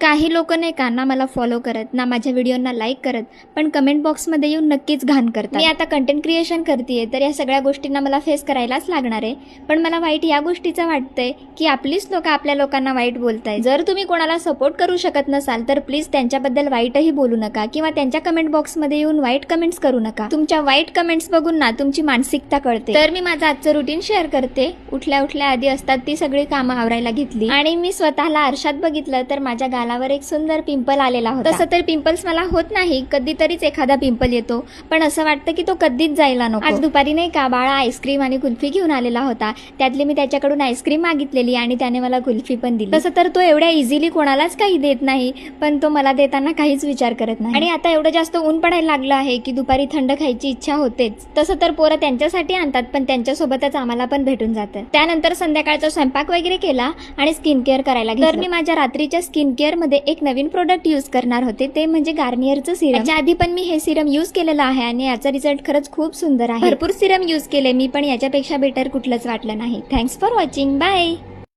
काही लोक नाही का ना मला फॉलो करत ना माझ्या व्हिडिओना लाईक करत, पण कमेंट बॉक्समध्ये येऊन नक्कीच घाण करतात. मी आता कंटेंट क्रिएशन करते तर या सगळ्या गोष्टींना मला फेस करायलाच लागणार आहे. पण मला वाईट या गोष्टीचं वाटतंय की आपलीच लोक आपल्या लोकांना वाईट बोलतायत. जर तुम्ही कोणाला सपोर्ट करू शकत नसाल तर प्लीज त्यांच्याबद्दल वाईटही बोलू नका किंवा त्यांच्या कमेंट बॉक्समध्ये येऊन वाईट कमेंट्स करू नका. तुमच्या वाईट कमेंट्स बघून ना तुमची मानसिकता कळते. तर मी माझं आजचं रुटीन शेअर करते. उठल्या उठल्या आधी असतात ती सगळी कामं आवरायला घेतली आणि मी स्वतःला आरशात बघितलं तर माझ्या गालावर एक सुंदर पिंपल आलेला होता. तसं तर पिंपल्स मला होत नाही, कधीतरीच एखादा पिंपल येतो, पण असं वाटतं की तो कधीच जायला नको. आज दुपारी नाही का बाळा आईस्क्रीम आणि कुल्फी घेऊन आलेला होता. त्यातली मी त्याच्याकडून आईस्क्रीम मागितलेली आणि त्याने मला कुल्फी पण दिली. तसं तर तो एवढ्या इझिली कोणालाच काही देत नाही, पण तो मला देताना काहीच विचार करत नाही. आणि आता एवढं जास्त ऊन पडायला लागलं आहे की दुपारी थंड खायची इच्छा होतेच. तसं तर पोरं त्यांच्यासाठी आणतात, पण त्यांच्यासोबतच आम्हाला पण भेटून जातं. त्यानंतर संध्याकाळचा स्वयंपाक वगैरे केला आणि स्किन केअर करायला घेतलं. तर मी माझ्या रात्रीच्या स्किन केअर मध्ये एक नवीन प्रोडक्ट यूज करणार होते, ते म्हणजे गार्नियरचं सिरम. याच्या आधी पण मी हे सिरम यूज केलेलं आहे आणि याचा रिझल्ट खरंच खूप सुंदर आहे. भरपूर सिरम यूज केले मी, पण याच्यापेक्षा बेटर कुठलंच वाटलं नाही. Thanks for watching. बाय.